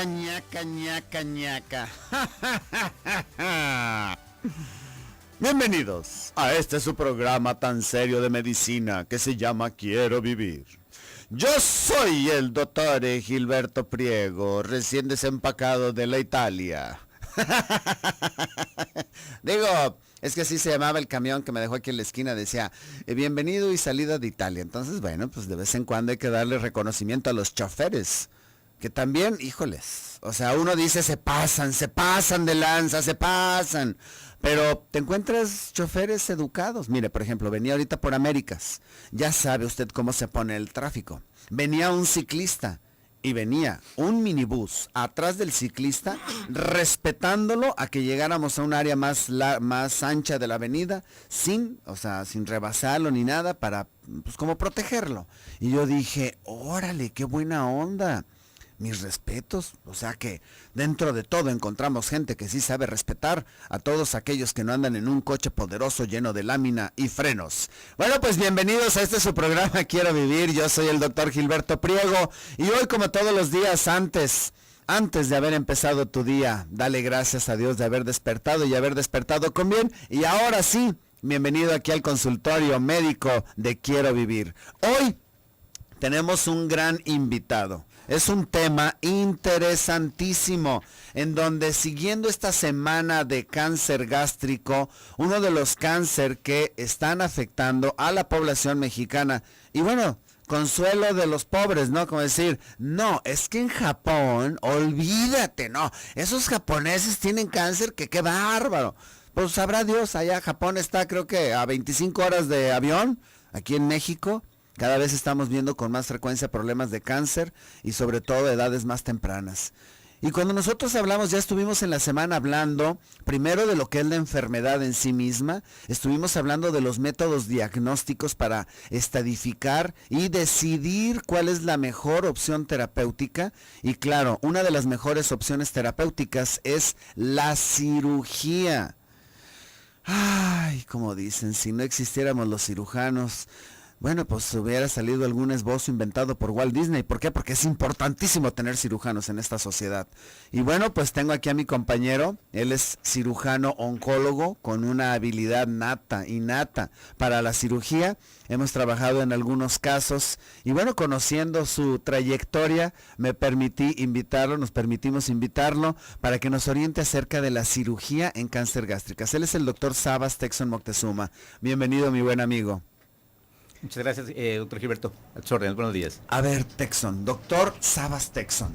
ñaca, ñaca, ñaca, ñaca. Bienvenidos a este su programa tan serio de medicina que se llama Quiero Vivir. Yo soy el doctor Gilberto Priego, recién desempacado de la Italia. Digo, es que así se llamaba el camión que me dejó aquí en la esquina, decía, bienvenido y salida de Italia. Entonces, bueno, pues de vez en cuando hay que darle reconocimiento a los choferes, que también, híjoles, o sea, uno dice, se pasan de lanza, se pasan, pero te encuentras choferes educados. Mire, por ejemplo, venía ahorita por Américas, ya sabe usted cómo se pone el tráfico. Venía un ciclista y venía un minibús atrás del ciclista, respetándolo a que llegáramos a un área más ancha de la avenida, sin rebasarlo ni nada, para, pues, como protegerlo. Y yo dije, órale, qué buena onda. Mis respetos, o sea que dentro de todo encontramos gente que sí sabe respetar a todos aquellos que no andan en un coche poderoso lleno de lámina y frenos. Bueno, pues bienvenidos a este su programa Quiero Vivir. Yo soy el doctor Gilberto Priego y hoy, como todos los días, antes de haber empezado tu día, dale gracias a Dios de haber despertado y haber despertado con bien. Y ahora sí, bienvenido aquí al consultorio médico de Quiero Vivir. Hoy tenemos un gran invitado. Es un tema interesantísimo, en donde, siguiendo esta semana de cáncer gástrico, uno de los cáncer que están afectando a la población mexicana, y bueno, consuelo de los pobres, ¿no? Como decir, no, es que en Japón, olvídate, no, esos japoneses tienen cáncer, que qué bárbaro. Pues sabrá Dios, allá Japón está creo que a 25 horas de avión, aquí en México. Cada vez estamos viendo con más frecuencia problemas de cáncer y sobre todo edades más tempranas. Y cuando nosotros hablamos, ya estuvimos en la semana hablando primero de lo que es la enfermedad en sí misma, estuvimos hablando de los métodos diagnósticos para estadificar y decidir cuál es la mejor opción terapéutica. Y claro, una de las mejores opciones terapéuticas es la cirugía. Ay, como dicen, si no existiéramos los cirujanos, bueno, pues hubiera salido algún esbozo inventado por Walt Disney. ¿Por qué? Porque es importantísimo tener cirujanos en esta sociedad. Y bueno, pues tengo aquí a mi compañero. Él es cirujano oncólogo con una habilidad innata para la cirugía. Hemos trabajado en algunos casos. Y bueno, conociendo su trayectoria, nos permitimos invitarlo para que nos oriente acerca de la cirugía en cáncer gástrico. Él es el doctor Sabas Texon Moctezuma. Bienvenido, mi buen amigo. Muchas gracias, doctor Gilberto. A tus órdenes, buenos días. A ver, Texon, doctor Sabas Texon.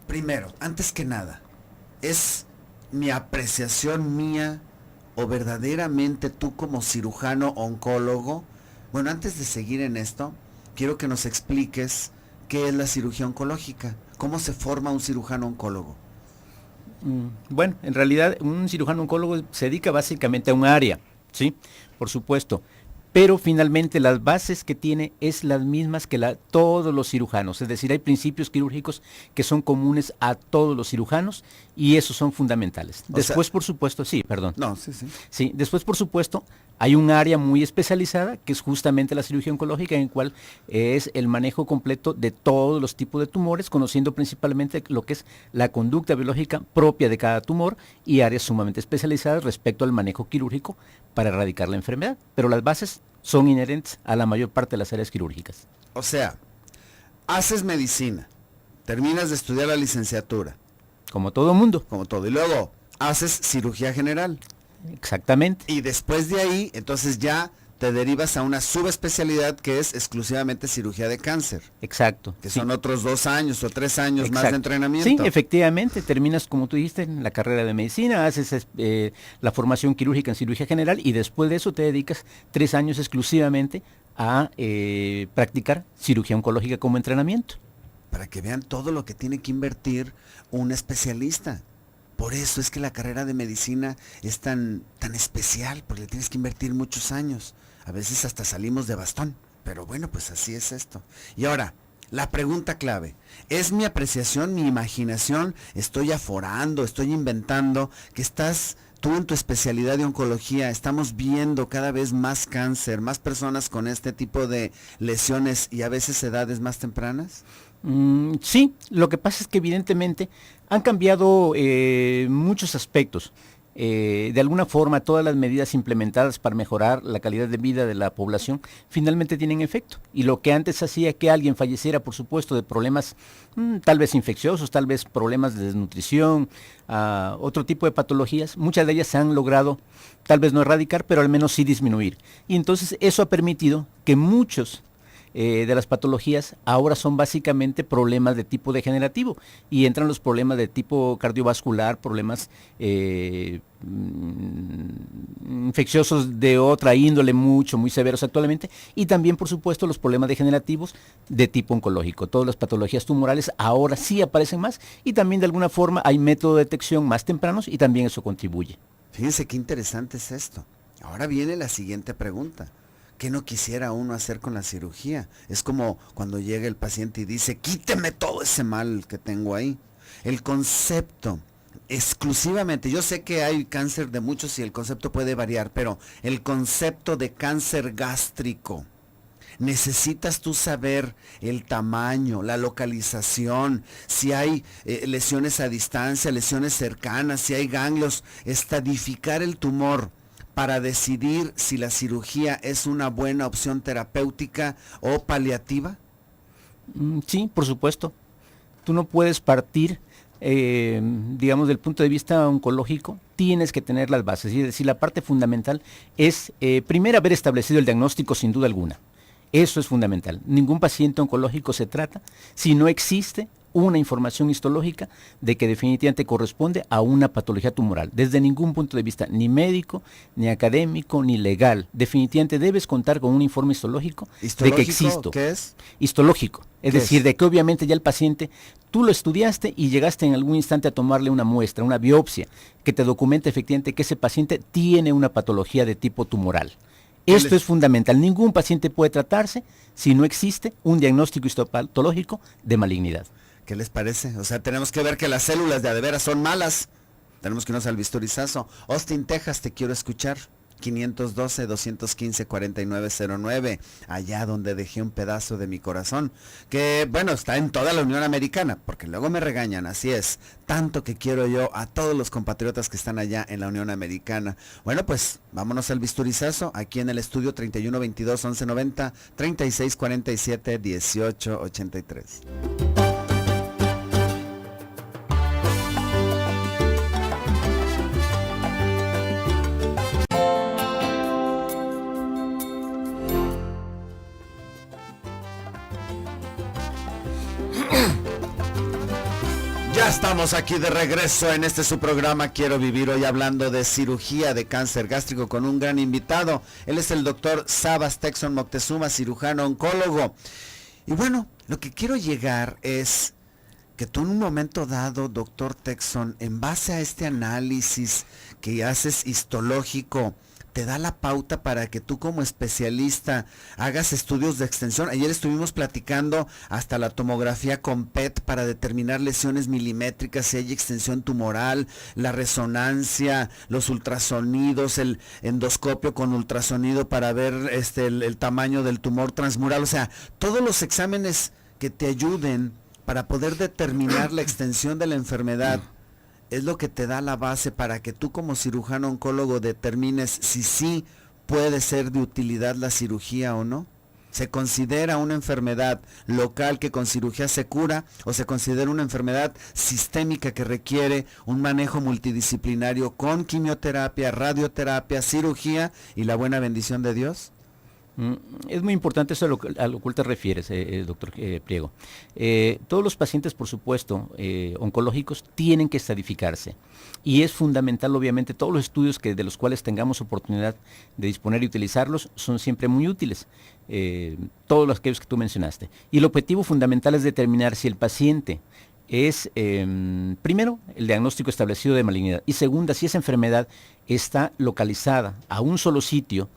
Primero, antes que nada, ¿es mi apreciación mía o verdaderamente tú como cirujano oncólogo? Bueno, antes de seguir en esto, quiero que nos expliques qué es la cirugía oncológica. ¿Cómo se forma un cirujano oncólogo? Bueno, en realidad un cirujano oncólogo se dedica básicamente a un área, ¿sí? Por supuesto. Pero finalmente las bases que tiene es las mismas que todos los cirujanos, es decir, hay principios quirúrgicos que son comunes a todos los cirujanos y esos son fundamentales. Después, por supuesto, sí, perdón. No, sí. Sí, después, por supuesto, hay un área muy especializada que es justamente la cirugía oncológica, en la cual es el manejo completo de todos los tipos de tumores, conociendo principalmente lo que es la conducta biológica propia de cada tumor y áreas sumamente especializadas respecto al manejo quirúrgico para erradicar la enfermedad. Pero las bases son inherentes a la mayor parte de las áreas quirúrgicas. O sea, haces medicina, terminas de estudiar la licenciatura. Como todo mundo. Como todo. Y luego haces cirugía general. Exactamente. Y después de ahí, entonces ya te derivas a una subespecialidad que es exclusivamente cirugía de cáncer. Exacto. Que son otros 2 años o 3 años más de entrenamiento. Sí, efectivamente, terminas, como tú dijiste, en la carrera de medicina, haces la formación quirúrgica en cirugía general y después de eso te dedicas 3 años exclusivamente a practicar cirugía oncológica como entrenamiento. Para que vean todo lo que tiene que invertir un especialista. Por eso es que la carrera de medicina es tan especial, porque le tienes que invertir muchos años. A veces hasta salimos de bastón, pero bueno, pues así es esto. Y ahora, la pregunta clave, ¿es mi apreciación, mi imaginación? ¿Estoy aforando, estoy inventando que estás tú en tu especialidad de oncología? Estamos viendo cada vez más cáncer, más personas con este tipo de lesiones y a veces edades más tempranas. Sí, lo que pasa es que evidentemente han cambiado muchos aspectos. De alguna forma, todas las medidas implementadas para mejorar la calidad de vida de la población finalmente tienen efecto. Y lo que antes hacía que alguien falleciera, por supuesto, de problemas tal vez infecciosos, tal vez problemas de desnutrición, otro tipo de patologías, muchas de ellas se han logrado, tal vez no erradicar, pero al menos sí disminuir. Y entonces eso ha permitido que muchos de las patologías ahora son básicamente problemas de tipo degenerativo y entran los problemas de tipo cardiovascular, problemas infecciosos de otra índole muy severos actualmente, y también por supuesto los problemas degenerativos de tipo oncológico. Todas las patologías tumorales ahora sí aparecen más y también de alguna forma hay métodos de detección más tempranos y también eso contribuye. Fíjense qué interesante es esto. Ahora viene la siguiente pregunta. ¿Qué no quisiera uno hacer con la cirugía? Es como cuando llega el paciente y dice, quíteme todo ese mal que tengo ahí. El concepto, exclusivamente, yo sé que hay cáncer de muchos y el concepto puede variar, pero el concepto de cáncer gástrico, necesitas tú saber el tamaño, la localización, si hay lesiones a distancia, lesiones cercanas, si hay ganglios, estadificar el tumor para decidir si la cirugía es una buena opción terapéutica o paliativa? Sí, por supuesto. Tú no puedes partir, digamos, del punto de vista oncológico, tienes que tener las bases. Es decir, la parte fundamental es, primero, haber establecido el diagnóstico sin duda alguna. Eso es fundamental. Ningún paciente oncológico se trata si no existe una información histológica de que definitivamente corresponde a una patología tumoral, desde ningún punto de vista, ni médico, ni académico, ni legal. Definitivamente debes contar con un informe histológico de que existo. ¿Qué es? Histológico, es decir, es? de que obviamente ya el paciente, tú lo estudiaste y llegaste en algún instante a tomarle una muestra, una biopsia, que te documente efectivamente que ese paciente tiene una patología de tipo tumoral. Esto es fundamental. Ningún paciente puede tratarse si no existe un diagnóstico histopatológico de malignidad. ¿Qué les parece? O sea, tenemos que ver que las células de veras son malas. Tenemos que irnos al bisturizazo. Austin, Texas, te quiero escuchar. 512-215-4909, allá donde dejé un pedazo de mi corazón, que bueno, está en toda la Unión Americana, porque luego me regañan, así es, tanto que quiero yo a todos los compatriotas que están allá en la Unión Americana. Bueno, pues vámonos al bisturizazo, aquí en el estudio 3122-1190, 3647-1883. Ya estamos aquí de regreso en este su programa Quiero Vivir, hoy hablando de cirugía de cáncer gástrico con un gran invitado. Él es el doctor Sabas Texon Moctezuma, cirujano oncólogo. Y bueno, lo que quiero llegar es que tú en un momento dado, doctor Texon, en base a este análisis que haces histológico, te da la pauta para que tú como especialista hagas estudios de extensión. Ayer estuvimos platicando hasta la tomografía con PET para determinar lesiones milimétricas, si hay extensión tumoral, la resonancia, los ultrasonidos, el endoscopio con ultrasonido para ver el tamaño del tumor transmural. O sea, todos los exámenes que te ayuden para poder determinar la extensión de la enfermedad. Es lo que te da la base para que tú como cirujano oncólogo determines si sí puede ser de utilidad la cirugía o no. ¿Se considera una enfermedad local que con cirugía se cura o se considera una enfermedad sistémica que requiere un manejo multidisciplinario con quimioterapia, radioterapia, cirugía y la buena bendición de Dios? Es muy importante eso a lo cual te refieres, doctor Priego. Todos los pacientes, por supuesto, oncológicos, tienen que estadificarse. Y es fundamental, obviamente, todos los estudios de los cuales tengamos oportunidad de disponer y utilizarlos son siempre muy útiles. Todos los que tú mencionaste. Y el objetivo fundamental es determinar si el paciente es, primero, el diagnóstico establecido de malignidad. Y segunda, si esa enfermedad está localizada a un solo sitio,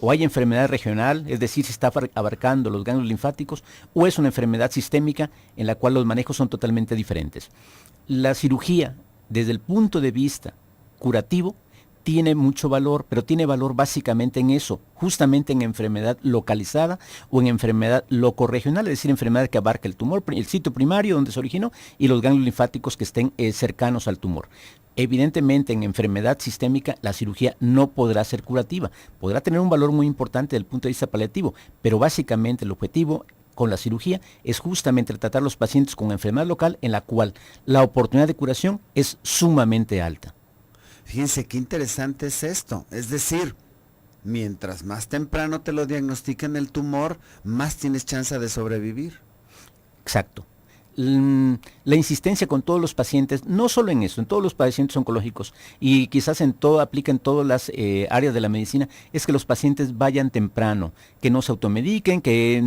o hay enfermedad regional, es decir, si está abarcando los ganglios linfáticos, o es una enfermedad sistémica en la cual los manejos son totalmente diferentes. La cirugía, desde el punto de vista curativo, tiene mucho valor, pero tiene valor básicamente en eso, justamente en enfermedad localizada o en enfermedad locorregional, es decir, enfermedad que abarca el tumor, el sitio primario donde se originó y los ganglios linfáticos que estén cercanos al tumor. Evidentemente, en enfermedad sistémica, la cirugía no podrá ser curativa, podrá tener un valor muy importante desde el punto de vista paliativo, pero básicamente el objetivo con la cirugía es justamente tratar a los pacientes con enfermedad local en la cual la oportunidad de curación es sumamente alta. Fíjense qué interesante es esto. Es decir, mientras más temprano te lo diagnostiquen el tumor, más tienes chance de sobrevivir. Exacto. La insistencia con todos los pacientes, no solo en eso, en todos los pacientes oncológicos y quizás aplica en todas las áreas de la medicina, es que los pacientes vayan temprano, que no se automediquen, que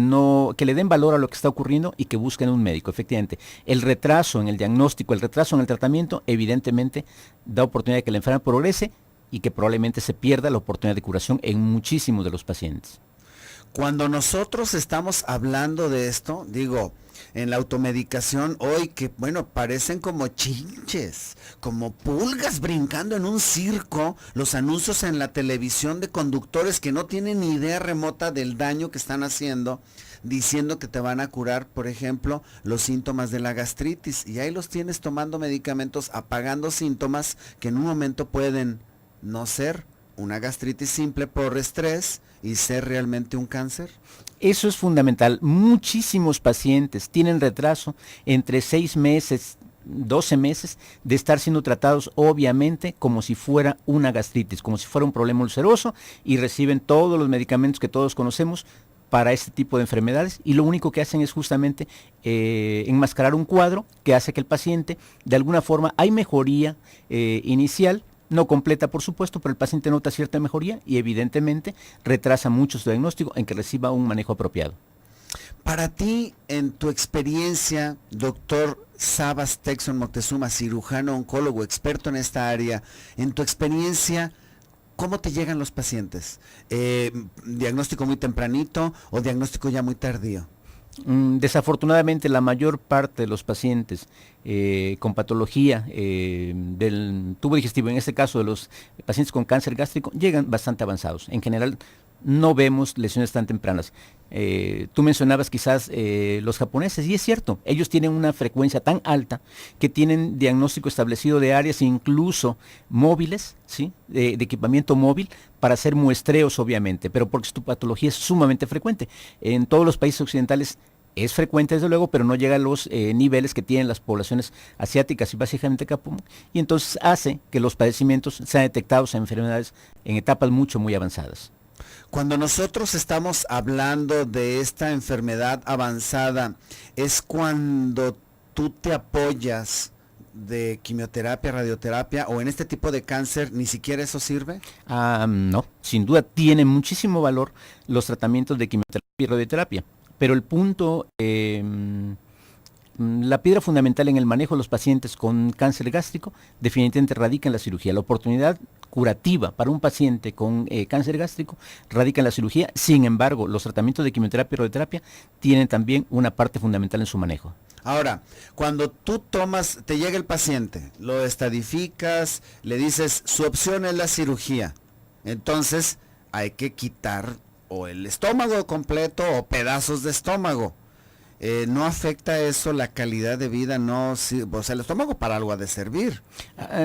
le den valor a lo que está ocurriendo y que busquen un médico. Efectivamente, el retraso en el diagnóstico, el retraso en el tratamiento, evidentemente da oportunidad de que la enfermedad progrese y que probablemente se pierda la oportunidad de curación en muchísimos de los pacientes. Cuando nosotros estamos hablando de esto, digo, en la automedicación hoy que, bueno, parecen como chinches, como pulgas brincando en un circo, los anuncios en la televisión de conductores que no tienen ni idea remota del daño que están haciendo, diciendo que te van a curar, por ejemplo, los síntomas de la gastritis. Y ahí los tienes tomando medicamentos, apagando síntomas que en un momento pueden no ser una gastritis simple por estrés y ser realmente un cáncer. Eso es fundamental. Muchísimos pacientes tienen retraso entre 6 meses, 12 meses de estar siendo tratados obviamente como si fuera una gastritis, como si fuera un problema ulceroso y reciben todos los medicamentos que todos conocemos para este tipo de enfermedades y lo único que hacen es justamente enmascarar un cuadro que hace que el paciente de alguna forma hay mejoría inicial, no completa, por supuesto, pero el paciente nota cierta mejoría y evidentemente retrasa mucho su diagnóstico en que reciba un manejo apropiado. Para ti, en tu experiencia, doctor Sabas Texon Moctezuma, cirujano oncólogo, experto en esta área, en tu experiencia, ¿cómo te llegan los pacientes? ¿Diagnóstico muy tempranito o diagnóstico ya muy tardío? Desafortunadamente la mayor parte de los pacientes con patología del tubo digestivo, en este caso de los pacientes con cáncer gástrico, llegan bastante avanzados. En general no vemos lesiones tan tempranas. Tú mencionabas quizás los japoneses, y es cierto, ellos tienen una frecuencia tan alta que tienen diagnóstico establecido de áreas incluso móviles, ¿sí? de equipamiento móvil para hacer muestreos obviamente, pero porque su patología es sumamente frecuente. En todos los países occidentales es frecuente desde luego, pero no llega a los niveles que tienen las poblaciones asiáticas y básicamente Japón, y entonces hace que los padecimientos sean detectados en enfermedades en etapas muy avanzadas. Cuando nosotros estamos hablando de esta enfermedad avanzada, es cuando tú te apoyas de quimioterapia, radioterapia, o en este tipo de cáncer, ¿ni siquiera eso sirve? No, sin duda tiene muchísimo valor los tratamientos de quimioterapia y radioterapia, pero el punto, la piedra fundamental en el manejo de los pacientes con cáncer gástrico definitivamente radica en la cirugía. La oportunidad curativa para un paciente con cáncer gástrico radica en la cirugía. Sin embargo, los tratamientos de quimioterapia y radioterapia tienen también una parte fundamental en su manejo. Ahora, cuando tú te llega el paciente, lo estadificas, le dices, su opción es la cirugía, entonces hay que quitar o el estómago completo o pedazos de estómago. ¿No afecta eso la calidad de vida? No, o sea, el estómago para algo ha de servir.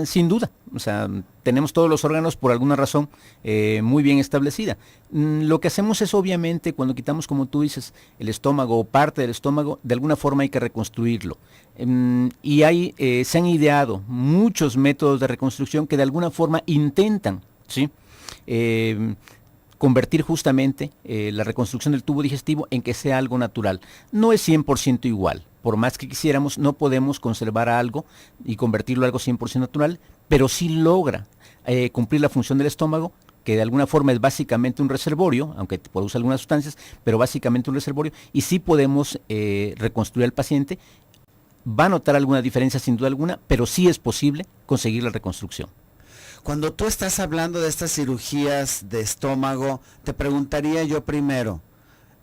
Sin duda, o sea, tenemos todos los órganos por alguna razón muy bien establecida. Lo que hacemos es obviamente cuando quitamos, como tú dices, el estómago o parte del estómago, de alguna forma hay que reconstruirlo. Y se han ideado muchos métodos de reconstrucción que de alguna forma intentan, ¿sí? Convertir justamente la reconstrucción del tubo digestivo en que sea algo natural. No es 100% igual. Por más que quisiéramos, no podemos conservar algo y convertirlo en algo 100% natural, pero sí logra cumplir la función del estómago, que de alguna forma es básicamente un reservorio, aunque produce algunas sustancias, pero básicamente un reservorio, y sí podemos reconstruir al paciente. Va a notar alguna diferencia sin duda alguna, pero sí es posible conseguir la reconstrucción. Cuando tú estás hablando de estas cirugías de estómago, te preguntaría yo primero,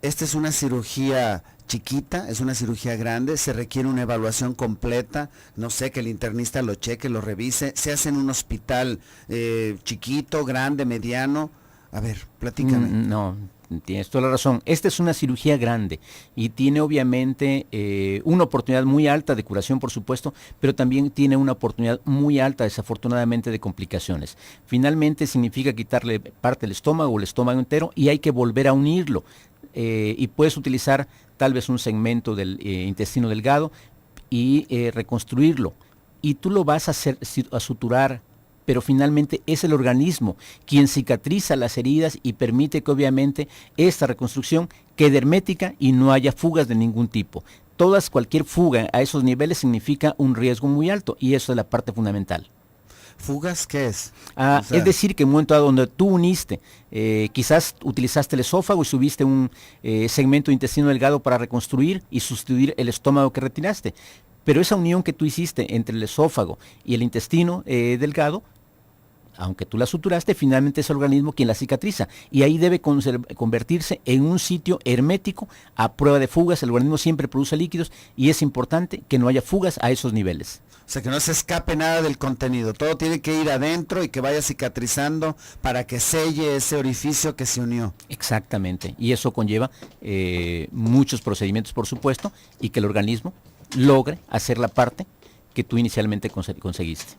Esta es una cirugía chiquita, es una cirugía grande, se requiere una evaluación completa, no sé, que el internista lo cheque, lo revise, se hace en un hospital chiquito, grande, mediano. A ver, platícame. No, tienes toda la razón. Esta es una cirugía grande y tiene obviamente una oportunidad muy alta de curación, por supuesto, pero también tiene una oportunidad muy alta, desafortunadamente, de complicaciones. Finalmente significa quitarle parte del estómago o el estómago entero y hay que volver a unirlo. Y puedes utilizar tal vez un segmento del intestino delgado y reconstruirlo. Y tú lo vas a suturar, pero finalmente es el organismo quien cicatriza las heridas y permite que obviamente esta reconstrucción quede hermética y no haya fugas de ningún tipo. Cualquier fuga a esos niveles significa un riesgo muy alto y eso es la parte fundamental. ¿Fugas qué es? Es decir, que en un momento dado donde tú uniste, quizás utilizaste el esófago y subiste un segmento de intestino delgado para reconstruir y sustituir el estómago que retiraste. Pero esa unión que tú hiciste entre el esófago y el intestino delgado, aunque tú la suturaste, finalmente es el organismo quien la cicatriza. Y ahí debe convertirse en un sitio hermético a prueba de fugas. El organismo siempre produce líquidos y es importante que no haya fugas a esos niveles. O sea, que no se escape nada del contenido. Todo tiene que ir adentro y que vaya cicatrizando para que selle ese orificio que se unió. Exactamente. Y eso conlleva muchos procedimientos, por supuesto, y que el organismo logre hacer la parte que tú inicialmente conseguiste.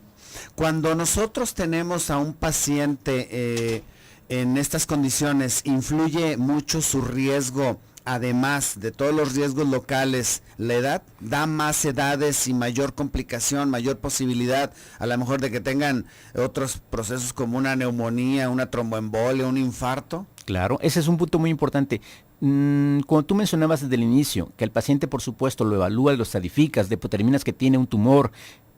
Cuando nosotros tenemos a un paciente en estas condiciones, ¿influye mucho su riesgo, además de todos los riesgos locales, la edad? ¿Da más edades y mayor complicación, mayor posibilidad a lo mejor de que tengan otros procesos como una neumonía, una tromboembolia, un infarto? Claro, ese es un punto muy importante. Cuando tú mencionabas desde el inicio que el paciente, por supuesto, lo evalúas, lo estratificas, determinas que tiene un tumor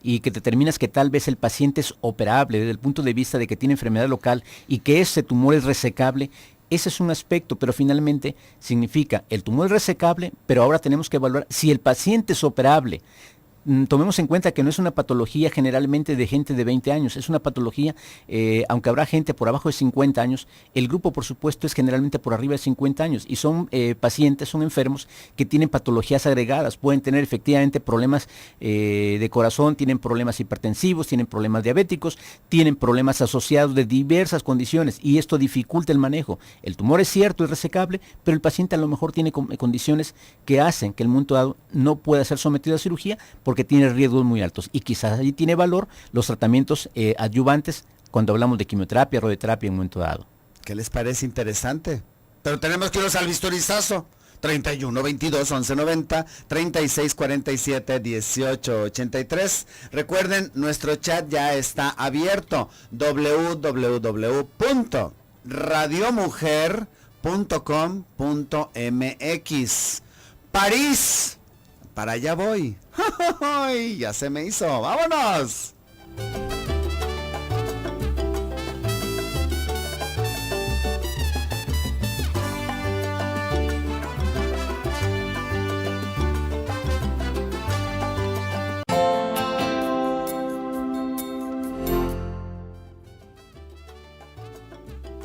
y que determinas que tal vez el paciente es operable desde el punto de vista de que tiene enfermedad local y que ese tumor es resecable, ese es un aspecto, pero finalmente significa el tumor es resecable, pero ahora tenemos que evaluar si el paciente es operable. Tomemos en cuenta que no es una patología generalmente de gente de 20 años, es una patología, aunque habrá gente por abajo de 50 años, el grupo por supuesto es generalmente por arriba de 50 años y son pacientes, son enfermos que tienen patologías agregadas, pueden tener efectivamente problemas de corazón, tienen problemas hipertensivos, tienen problemas diabéticos, tienen problemas asociados de diversas condiciones y esto dificulta el manejo. El tumor es cierto, es resecable, pero el paciente a lo mejor tiene condiciones que hacen que el momento dado no pueda ser sometido a cirugía porque tiene riesgos muy altos y quizás allí tiene valor los tratamientos adyuvantes cuando hablamos de quimioterapia, radioterapia en un momento dado. ¿Qué les parece interesante? Pero tenemos que irnos al bisturizazo. 31 22 11 90 36 47 18 83. Recuerden, nuestro chat ya está abierto. www.radiomujer.com.mx. París. Para allá voy. Ya se me hizo. ¡Vámonos!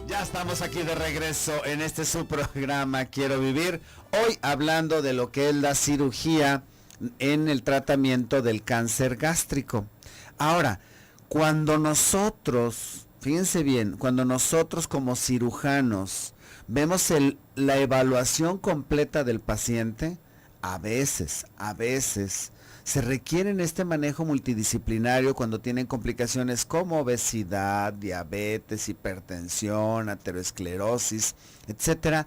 Ya estamos aquí de regreso en este su programa Quiero Vivir. Hoy hablando de lo que es la cirugía en el tratamiento del cáncer gástrico. Ahora, cuando nosotros, fíjense bien, cuando nosotros como cirujanos vemos la evaluación completa del paciente, a veces se requiere este manejo multidisciplinario cuando tienen complicaciones como obesidad, diabetes, hipertensión, aterosclerosis, etcétera.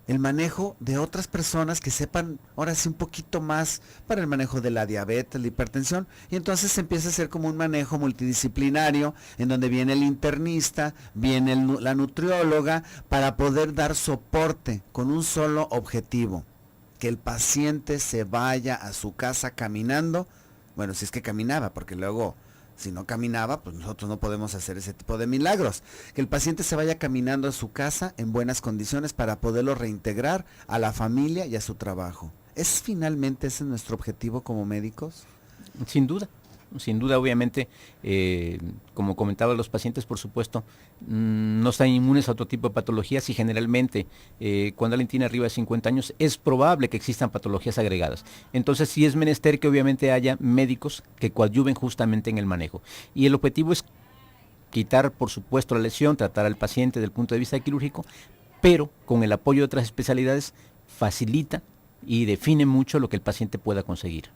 El manejo de otras personas que sepan ahora sí un poquito más para el manejo de la diabetes, la hipertensión, y entonces se empieza a hacer como un manejo multidisciplinario en donde viene el internista, viene la nutrióloga para poder dar soporte con un solo objetivo, que el paciente se vaya a su casa caminando, bueno, si es que caminaba, porque luego si no caminaba, pues nosotros no podemos hacer ese tipo de milagros. Que el paciente se vaya caminando a su casa en buenas condiciones para poderlo reintegrar a la familia y a su trabajo. ¿Es finalmente ese nuestro objetivo como médicos? Sin duda. Sin duda, obviamente, como comentaba, los pacientes, por supuesto, no están inmunes a otro tipo de patologías y generalmente cuando alguien tiene arriba de 50 años es probable que existan patologías agregadas. Entonces sí es menester que obviamente haya médicos que coadyuven justamente en el manejo. Y el objetivo es quitar, por supuesto, la lesión, tratar al paciente desde el punto de vista quirúrgico, pero con el apoyo de otras especialidades facilita y define mucho lo que el paciente pueda conseguir.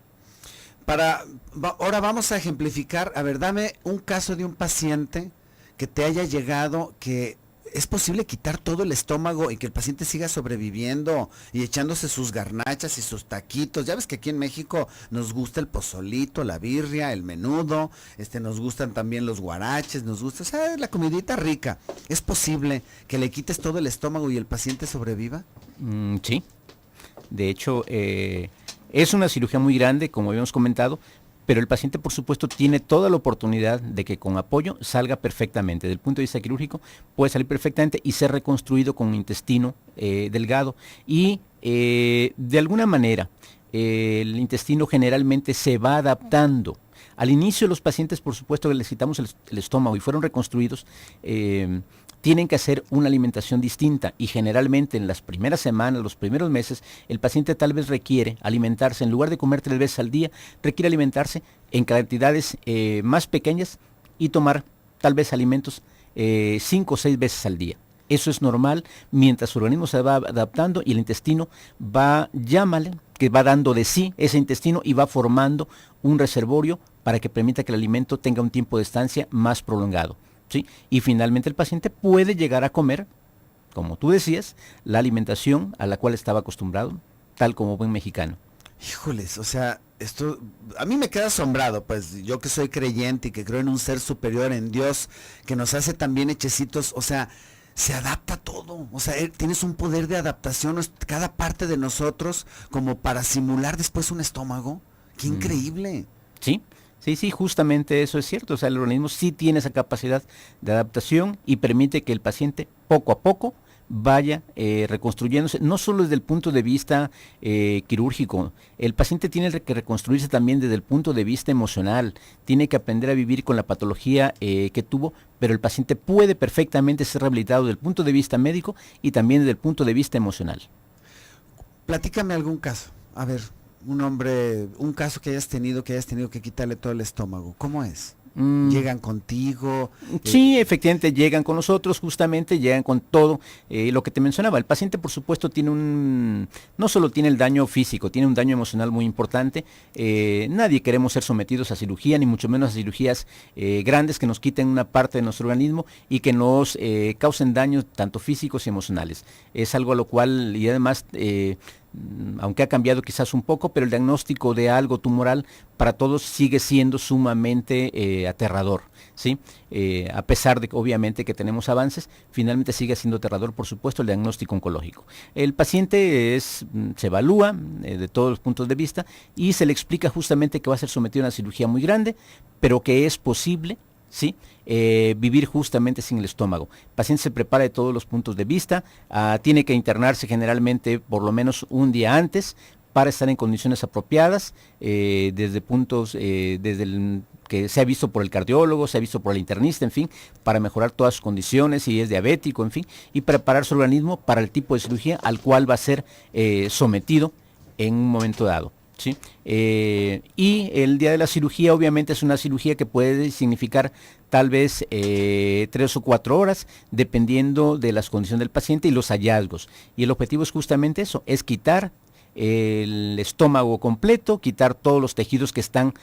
Ahora vamos a ejemplificar, a ver, dame un caso de un paciente que te haya llegado, que es posible quitar todo el estómago y que el paciente siga sobreviviendo y echándose sus garnachas y sus taquitos. Ya ves que aquí en México nos gusta el pozolito, la birria, el menudo, nos gustan también los guaraches, nos gusta, o sea, la comidita rica. ¿Es posible que le quites todo el estómago y el paciente sobreviva? Sí, de hecho, es una cirugía muy grande, como habíamos comentado, pero el paciente, por supuesto, tiene toda la oportunidad de que con apoyo salga perfectamente. Desde el punto de vista quirúrgico, puede salir perfectamente y ser reconstruido con un intestino delgado. Y de alguna manera, el intestino generalmente se va adaptando. Al inicio, los pacientes, por supuesto, que les quitamos el estómago y fueron reconstruidos, tienen que hacer una alimentación distinta y generalmente en las primeras semanas, los primeros meses, el paciente tal vez requiere alimentarse, en lugar de comer 3 veces al día, requiere alimentarse en cantidades más pequeñas y tomar tal vez alimentos 5 o 6 veces al día. Eso es normal mientras su organismo se va adaptando y el intestino va, llámale, que va dando de sí ese intestino y va formando un reservorio para que permita que el alimento tenga un tiempo de estancia más prolongado. ¿Sí? Y finalmente el paciente puede llegar a comer, como tú decías, la alimentación a la cual estaba acostumbrado, tal como buen mexicano. Híjoles, o sea, esto a mí me queda asombrado, pues yo que soy creyente y que creo en un ser superior, en Dios, que nos hace también hechecitos, o sea, se adapta todo, o sea, tienes un poder de adaptación, cada parte de nosotros, como para simular después un estómago. ¡Qué increíble! Sí. Sí, justamente eso es cierto. O sea, el organismo sí tiene esa capacidad de adaptación y permite que el paciente poco a poco vaya reconstruyéndose, no solo desde el punto de vista quirúrgico. El paciente tiene que reconstruirse también desde el punto de vista emocional, tiene que aprender a vivir con la patología que tuvo, pero el paciente puede perfectamente ser rehabilitado desde el punto de vista médico y también desde el punto de vista emocional. Platícame algún caso, a ver. Un caso que hayas tenido que quitarle todo el estómago. ¿Cómo es? ¿Llegan contigo? Sí, efectivamente, llegan con nosotros, justamente, llegan con todo lo que te mencionaba. El paciente, por supuesto, no solo tiene el daño físico, tiene un daño emocional muy importante. Nadie queremos ser sometidos a cirugía, ni mucho menos a cirugías grandes que nos quiten una parte de nuestro organismo y que nos causen daños tanto físicos y emocionales. Es algo a lo cual, y además, aunque ha cambiado quizás un poco, pero el diagnóstico de algo tumoral para todos sigue siendo sumamente aterrador, ¿sí? A pesar de que obviamente que tenemos avances, finalmente sigue siendo aterrador, por supuesto, el diagnóstico oncológico. El paciente se evalúa de todos los puntos de vista y se le explica justamente que va a ser sometido a una cirugía muy grande, pero que es posible, ¿sí? Vivir justamente sin el estómago. El paciente se prepara de todos los puntos de vista, tiene que internarse generalmente por lo menos un día antes para estar en condiciones apropiadas, desde que se ha visto por el cardiólogo, se ha visto por el internista, en fin, para mejorar todas sus condiciones, si es diabético, en fin, y preparar su organismo para el tipo de cirugía al cual va a ser sometido en un momento dado. ¿Sí? Y el día de la cirugía obviamente es una cirugía que puede significar tal vez 3 o 4 horas, dependiendo de las condiciones del paciente y los hallazgos. Y el objetivo es justamente eso, es quitar el estómago completo, quitar todos los tejidos que están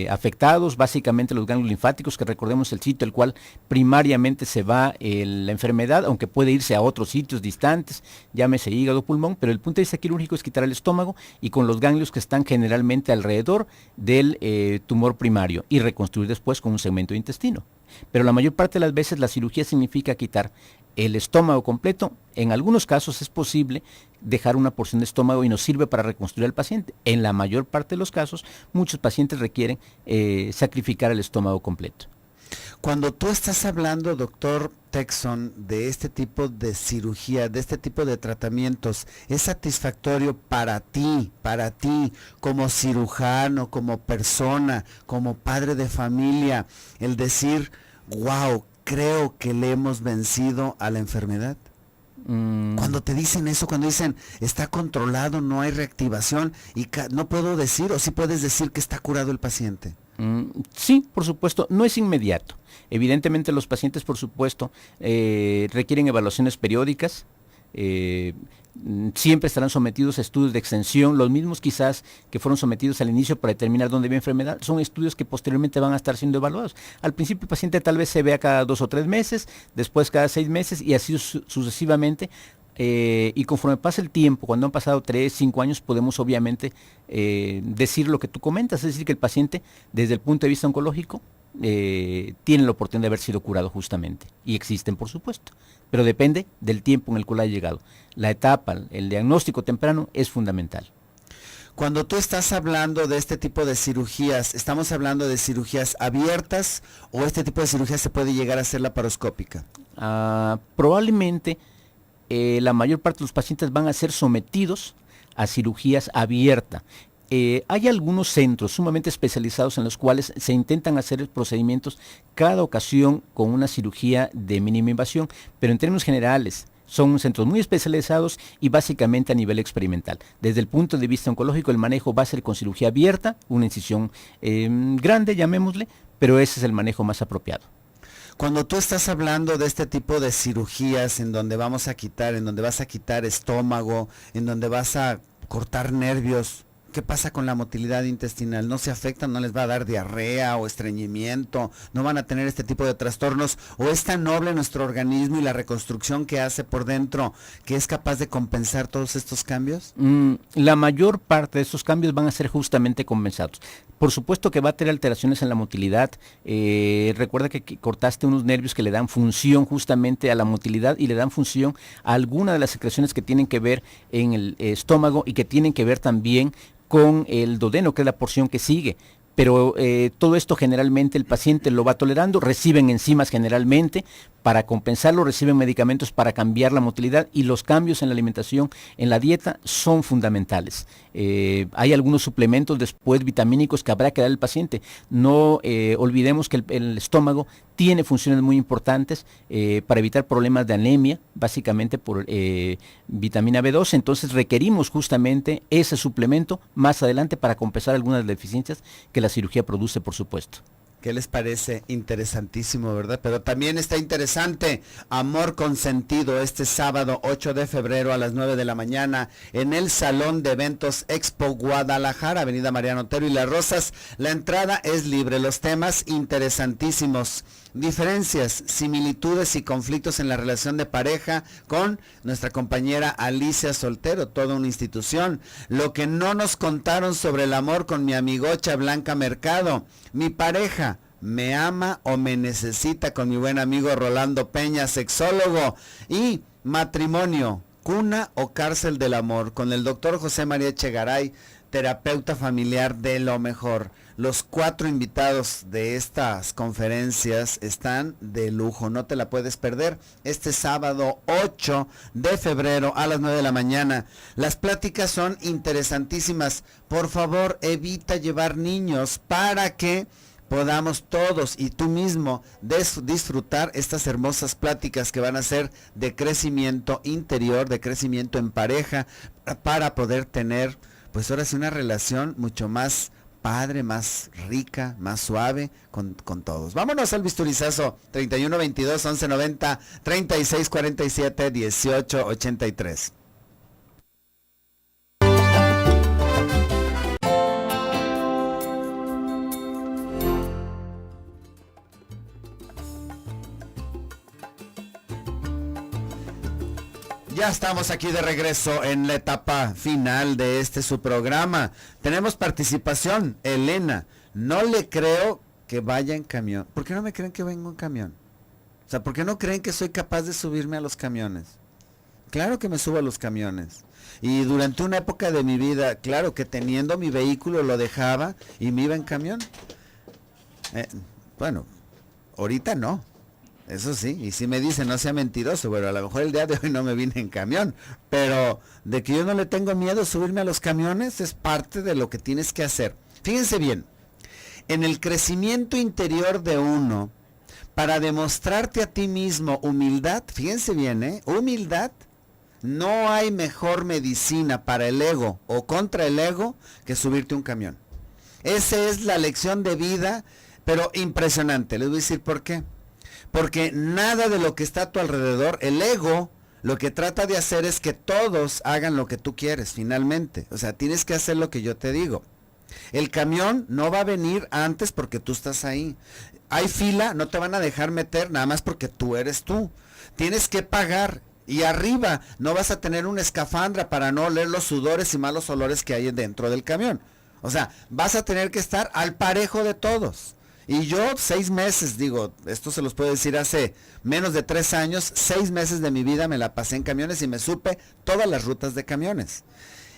afectados, básicamente los ganglios linfáticos, que recordemos el sitio al cual primariamente se va la enfermedad, aunque puede irse a otros sitios distantes, llámese hígado, pulmón, pero el punto de vista quirúrgico es quitar el estómago y con los ganglios que están generalmente alrededor del tumor primario y reconstruir después con un segmento de intestino. Pero la mayor parte de las veces la cirugía significa quitar el estómago completo. En algunos casos es posible dejar una porción de estómago y nos sirve para reconstruir al paciente. En la mayor parte de los casos, muchos pacientes requieren sacrificar el estómago completo. Cuando tú estás hablando, doctor Texon, de este tipo de cirugía, de este tipo de tratamientos, ¿es satisfactorio para ti, como cirujano, como persona, como padre de familia, el decir, wow, creo que le hemos vencido a la enfermedad? Cuando te dicen eso, cuando dicen está controlado, no hay reactivación, y no puedo decir, o sí puedes decir que está curado el paciente. Sí, por supuesto, no es inmediato. Evidentemente los pacientes, por supuesto, requieren evaluaciones periódicas, siempre estarán sometidos a estudios de extensión, los mismos quizás que fueron sometidos al inicio para determinar dónde había enfermedad, son estudios que posteriormente van a estar siendo evaluados. Al principio el paciente tal vez se vea cada 2 o 3 meses, después cada 6 meses y así sucesivamente. Y conforme pasa el tiempo, cuando han pasado 3, 5 años, podemos obviamente decir lo que tú comentas, es decir, que el paciente desde el punto de vista oncológico tiene la oportunidad de haber sido curado justamente, y existen por supuesto, pero depende del tiempo en el cual ha llegado. La etapa, el diagnóstico temprano es fundamental. Cuando tú estás hablando de este tipo de cirugías, ¿estamos hablando de cirugías abiertas o este tipo de cirugía se puede llegar a hacer laparoscópica? Probablemente la mayor parte de los pacientes van a ser sometidos a cirugías abiertas. Hay algunos centros sumamente especializados en los cuales se intentan hacer procedimientos cada ocasión con una cirugía de mínima invasión, pero en términos generales son centros muy especializados y básicamente a nivel experimental. Desde el punto de vista oncológico, el manejo va a ser con cirugía abierta, una incisión grande, llamémosle, pero ese es el manejo más apropiado. Cuando tú estás hablando de este tipo de cirugías en donde vas a quitar estómago, en donde vas a cortar nervios, ¿qué pasa con la motilidad intestinal? ¿No se afectan? ¿No les va a dar diarrea o estreñimiento? ¿No van a tener este tipo de trastornos? ¿O es tan noble nuestro organismo y la reconstrucción que hace por dentro que es capaz de compensar todos estos cambios? La mayor parte de estos cambios van a ser justamente compensados. Por supuesto que va a tener alteraciones en la motilidad. Recuerda que cortaste unos nervios que le dan función justamente a la motilidad y le dan función a alguna de las secreciones que tienen que ver en el estómago y que tienen que ver también con el duodeno, que es la porción que sigue. Pero todo esto generalmente el paciente lo va tolerando, reciben enzimas generalmente, para compensarlo reciben medicamentos para cambiar la motilidad, y los cambios en la alimentación, en la dieta, son fundamentales. Hay algunos suplementos después vitamínicos que habrá que dar al paciente. No olvidemos que el estómago tiene funciones muy importantes para evitar problemas de anemia, básicamente por vitamina B12, entonces requerimos justamente ese suplemento más adelante para compensar algunas deficiencias que la cirugía produce, por supuesto. ¿Qué les parece? Interesantísimo, ¿verdad? Pero también está interesante Amor Consentido este sábado 8 de febrero a las 9 de la mañana en el Salón de Eventos Expo Guadalajara, Avenida Mariano Otero y Las Rosas. La entrada es libre, los temas interesantísimos. Diferencias, similitudes y conflictos en la relación de pareja con nuestra compañera Alicia Soltero, toda una institución. Lo que no nos contaron sobre el amor con mi amigocha Blanca Mercado. Mi pareja, ¿me ama o me necesita? Con mi buen amigo Rolando Peña, sexólogo. Y matrimonio, cuna o cárcel del amor, con el doctor José María Echegaray, terapeuta familiar de lo mejor. Los 4 invitados de estas conferencias están de lujo, no te la puedes perder. Este sábado 8 de febrero a las 9 de la mañana. Las pláticas son interesantísimas. Por favor, evita llevar niños para que podamos todos y tú mismo disfrutar estas hermosas pláticas que van a ser de crecimiento interior, de crecimiento en pareja, para poder tener, pues ahora sí, una relación mucho más padre, más rica, más suave con todos. Vámonos al bisturizazo. 31 22 11 90 36 47 18 83. Ya estamos aquí de regreso en la etapa final de su programa. Tenemos participación, Elena. No le creo que vaya en camión. ¿Por qué no me creen que vengo en camión? O sea, ¿por qué no creen que soy capaz de subirme a los camiones? Claro que me subo a los camiones. Y durante una época de mi vida, claro que teniendo mi vehículo lo dejaba y me iba en camión. Bueno, Ahorita no. Eso sí, y si me dicen no sea mentiroso, bueno, a lo mejor el día de hoy no me vine en camión, pero de que yo no le tengo miedo a subirme a los camiones es parte de lo que tienes que hacer. Fíjense bien, en el crecimiento interior de uno, para demostrarte a ti mismo humildad, fíjense bien, humildad, no hay mejor medicina para el ego o contra el ego que subirte a un camión. Esa es la lección de vida, pero impresionante. Les voy a decir por qué. Porque nada de lo que está a tu alrededor, el ego, lo que trata de hacer es que todos hagan lo que tú quieres, finalmente. O sea, tienes que hacer lo que yo te digo. El camión no va a venir antes porque tú estás ahí. Hay fila, no te van a dejar meter nada más porque tú eres tú. Tienes que pagar. Y arriba no vas a tener una escafandra para no oler los sudores y malos olores que hay dentro del camión. O sea, vas a tener que estar al parejo de todos. Y yo 6 meses, digo, esto se los puedo decir hace menos de 3 años, 6 meses de mi vida me la pasé en camiones y me supe todas las rutas de camiones.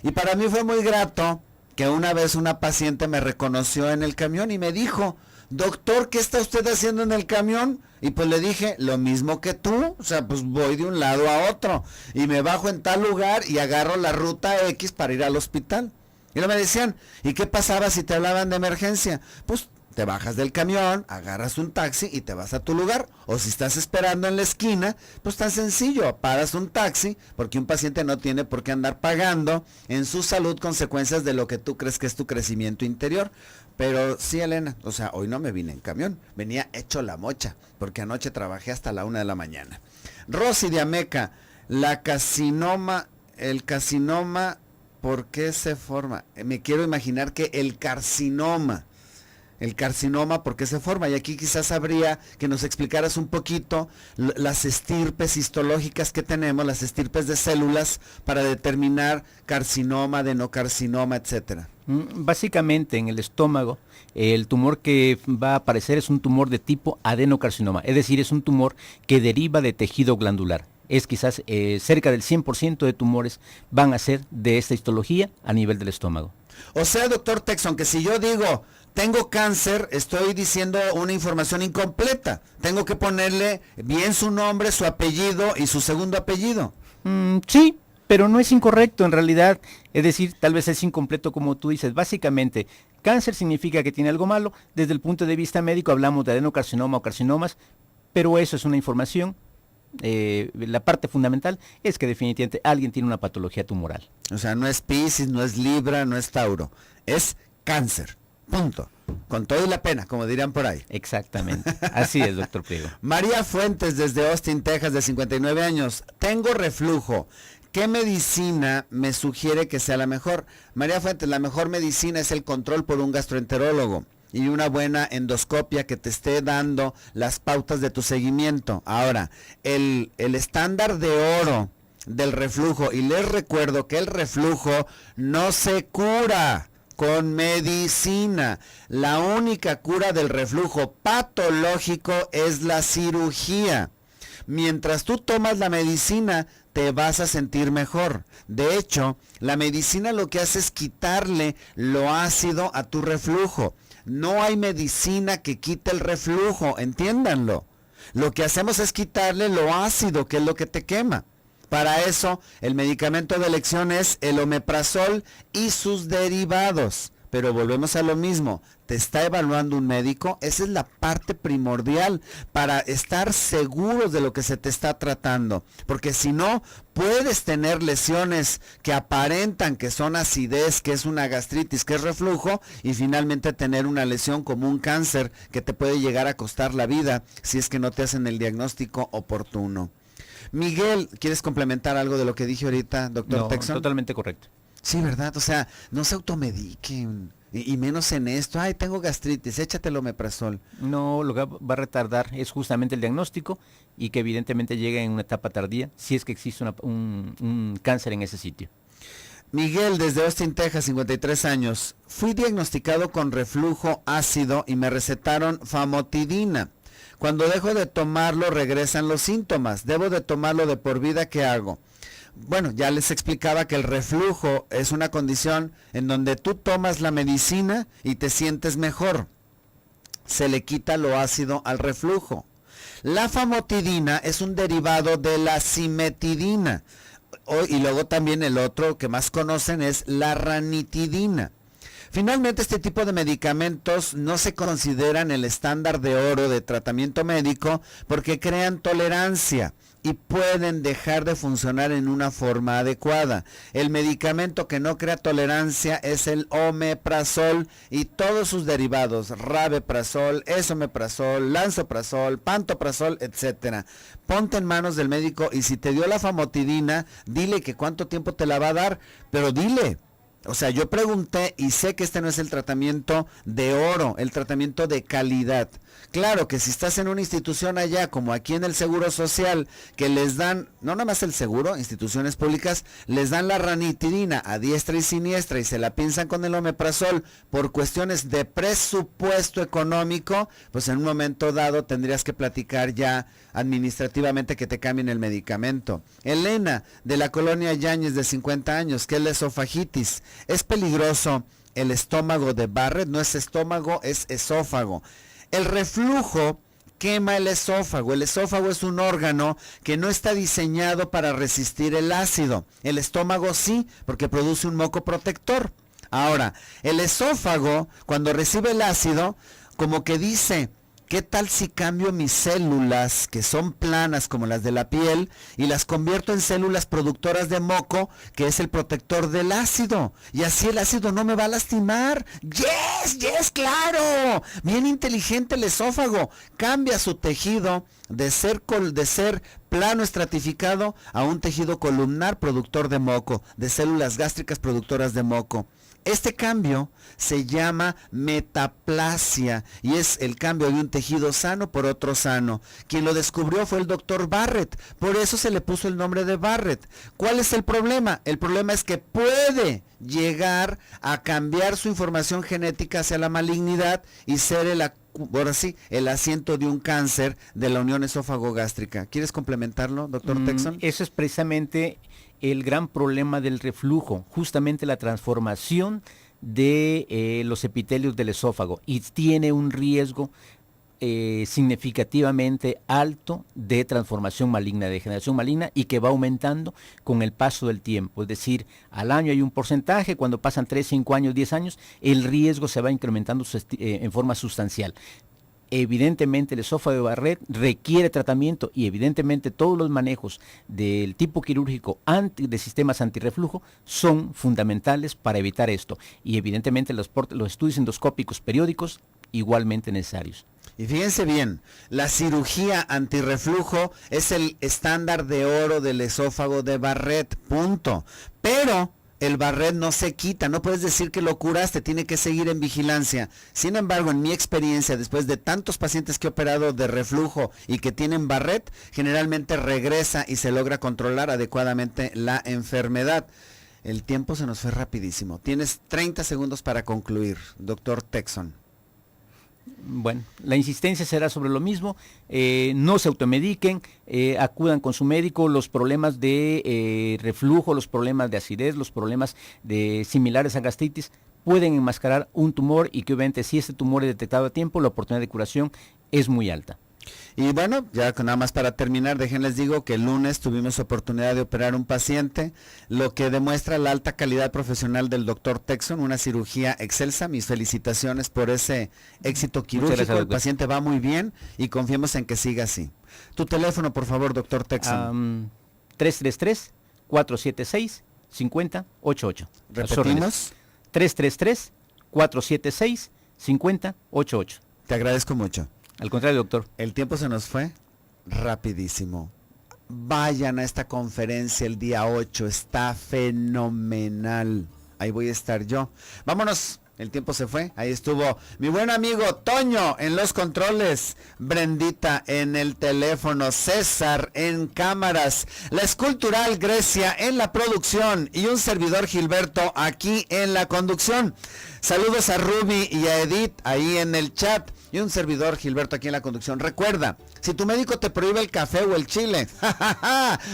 Y para mí fue muy grato que una vez una paciente me reconoció en el camión y me dijo, doctor, ¿qué está usted haciendo en el camión? Y pues le dije, lo mismo que tú, o sea, pues voy de un lado a otro y me bajo en tal lugar y agarro la ruta X para ir al hospital. Y luego me decían, ¿y qué pasaba si te hablaban de emergencia? Pues te bajas del camión, agarras un taxi y te vas a tu lugar. O si estás esperando en la esquina, pues tan sencillo, paras un taxi, porque un paciente no tiene por qué andar pagando en su salud consecuencias de lo que tú crees que es tu crecimiento interior. Pero sí, Elena, o sea, hoy no me vine en camión, venía hecho la mocha, porque anoche trabajé hasta la 1 de la mañana. Rosy de Ameca, el carcinoma, ¿por qué se forma? Me quiero imaginar que el carcinoma, ¿por qué se forma? Y aquí quizás habría que nos explicaras un poquito las estirpes histológicas que tenemos, las estirpes de células para determinar carcinoma, adenocarcinoma, etcétera. Básicamente en el estómago, el tumor que va a aparecer es un tumor de tipo adenocarcinoma, es decir, es un tumor que deriva de tejido glandular. Es quizás cerca del 100% de tumores van a ser de esta histología a nivel del estómago. O sea, doctor Texon, que si yo digo tengo cáncer, estoy diciendo una información incompleta. Tengo que ponerle bien su nombre, su apellido y su segundo apellido. Sí, pero no es incorrecto en realidad. Es decir, tal vez es incompleto como tú dices. Básicamente, cáncer significa que tiene algo malo. Desde el punto de vista médico hablamos de adenocarcinoma o carcinomas, pero eso es una información. La parte fundamental es que definitivamente alguien tiene una patología tumoral. O sea, no es Piscis, no es Libra, no es Tauro. Es cáncer. Punto. Con todo y la pena, como dirían por ahí. Exactamente. Así es, doctor Priego. María Fuentes, desde Austin, Texas, de 59 años. Tengo reflujo. ¿Qué medicina me sugiere que sea la mejor? María Fuentes, la mejor medicina es el control por un gastroenterólogo y una buena endoscopia que te esté dando las pautas de tu seguimiento. Ahora, el estándar de oro del reflujo, y les recuerdo que el reflujo no se cura con medicina. La única cura del reflujo patológico es la cirugía. Mientras tú tomas la medicina, te vas a sentir mejor. De hecho, la medicina lo que hace es quitarle lo ácido a tu reflujo. No hay medicina que quite el reflujo, entiéndanlo. Lo que hacemos es quitarle lo ácido, que es lo que te quema. Para eso, el medicamento de elección es el omeprazol y sus derivados. Pero volvemos a lo mismo, te está evaluando un médico, esa es la parte primordial para estar seguros de lo que se te está tratando. Porque si no, puedes tener lesiones que aparentan que son acidez, que es una gastritis, que es reflujo, y finalmente tener una lesión como un cáncer que te puede llegar a costar la vida si es que no te hacen el diagnóstico oportuno. Miguel, ¿quieres complementar algo de lo que dije ahorita, doctor Texon? Totalmente correcto. Sí, ¿verdad? O sea, no se automediquen, y menos en esto. Ay, tengo gastritis, échate el omeprazol. No, lo que va a retardar es justamente el diagnóstico y que evidentemente llegue en una etapa tardía si es que existe un cáncer en ese sitio. Miguel, desde Austin, Texas, 53 años. Fui diagnosticado con reflujo ácido y me recetaron famotidina. Cuando dejo de tomarlo regresan los síntomas. ¿Debo de tomarlo de por vida? ¿Qué hago? Bueno, ya les explicaba que el reflujo es una condición en donde tú tomas la medicina y te sientes mejor. se le quita lo ácido al reflujo. La famotidina es un derivado de la cimetidina. Y luego también el otro que más conocen es la ranitidina. Finalmente, este tipo de medicamentos no se consideran el estándar de oro de tratamiento médico porque crean tolerancia y pueden dejar de funcionar en una forma adecuada. El medicamento que no crea tolerancia es el omeprazol y todos sus derivados, rabeprazol, esomeprazol, lansoprazol, pantoprazol, etcétera. Ponte en manos del médico y si te dio la famotidina, dile que cuánto tiempo te la va a dar, pero dile. O sea, yo pregunté y sé que este no es el tratamiento de oro, el tratamiento de calidad. Claro que si estás en una institución allá, como aquí en el Seguro Social, que les dan, no nada más el seguro, instituciones públicas, les dan la ranitidina a diestra y siniestra y se la pinzan con el omeprazol por cuestiones de presupuesto económico, pues en un momento dado tendrías que platicar ya administrativamente que te cambien el medicamento. Elena, de la colonia Yáñez, de 50 años, que es la esofagitis. Es peligroso el estómago de Barrett, no es estómago, es esófago. El reflujo quema el esófago. El esófago es un órgano que no está diseñado para resistir el ácido. El estómago sí, porque produce un moco protector. Ahora, el esófago, cuando recibe el ácido, como que dice, ¿qué tal si cambio mis células, que son planas como las de la piel, y las convierto en células productoras de moco, que es el protector del ácido? Y así el ácido no me va a lastimar. ¡Yes, claro! Bien inteligente el esófago. Cambia su tejido de ser plano estratificado a un tejido columnar productor de moco, de células gástricas productoras de moco. Este cambio se llama metaplasia y es el cambio de un tejido sano por otro sano. Quien lo descubrió fue el doctor Barrett, por eso se le puso el nombre de Barrett. ¿Cuál es el problema? El problema es que puede llegar a cambiar su información genética hacia la malignidad y ser el asiento de un cáncer de la unión esófago-gástrica. ¿Quieres complementarlo, doctor Texon? Eso es precisamente el gran problema del reflujo, justamente la transformación de los epitelios del esófago, y tiene un riesgo significativamente alto de transformación maligna, de degeneración maligna, y que va aumentando con el paso del tiempo. Es decir, al año hay un porcentaje, cuando pasan 3, 5 años, 10 años, el riesgo se va incrementando en forma sustancial. Evidentemente el esófago de Barrett requiere tratamiento y evidentemente todos los manejos del tipo quirúrgico de sistemas antirreflujo son fundamentales para evitar esto, y evidentemente los estudios endoscópicos periódicos igualmente necesarios. Y fíjense bien, la cirugía antirreflujo es el estándar de oro del esófago de Barrett, punto. Pero el Barrett no se quita, no puedes decir que lo curaste, tiene que seguir en vigilancia. Sin embargo, en mi experiencia, después de tantos pacientes que he operado de reflujo y que tienen Barrett, generalmente regresa y se logra controlar adecuadamente la enfermedad. El tiempo se nos fue rapidísimo. Tienes 30 segundos para concluir, doctor Texon. Bueno, la insistencia será sobre lo mismo, no se automediquen, acudan con su médico. Los problemas de reflujo, los problemas de acidez, los problemas similares a gastritis pueden enmascarar un tumor, y que obviamente si este tumor es detectado a tiempo, la oportunidad de curación es muy alta. Y bueno, ya nada más para terminar, déjenles digo que el lunes tuvimos oportunidad de operar un paciente, lo que demuestra la alta calidad profesional del doctor Texon, una cirugía excelsa. Mis felicitaciones por ese éxito quirúrgico. Gracias, el paciente va muy bien y confiemos en que siga así. Tu teléfono, por favor, doctor Texon. 333-476-5088. Repetimos. 333-476-5088. Te agradezco mucho. Al contrario, doctor. El tiempo se nos fue rapidísimo. Vayan a esta conferencia el día 8, está fenomenal. Ahí voy a estar yo. Vámonos, el tiempo se fue. Ahí estuvo mi buen amigo Toño en los controles, Brendita en el teléfono, César en cámaras, la Escultural Grecia en la producción y un servidor Gilberto aquí en la conducción. Saludos a Ruby y a Edith ahí en el chat y un servidor Gilberto aquí en la conducción. Recuerda, Si tu médico te prohíbe el café o el chile,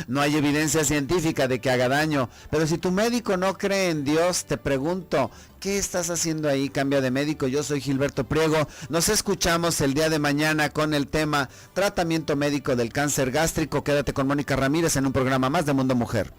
no hay evidencia científica de que haga daño. Pero si tu médico no cree en Dios, te pregunto, ¿qué estás haciendo ahí? Cambia de médico. Yo soy Gilberto Priego. Nos escuchamos el día de mañana con el tema tratamiento médico del cáncer gástrico. Quédate con Mónica Ramírez en un programa más de Mundo Mujer.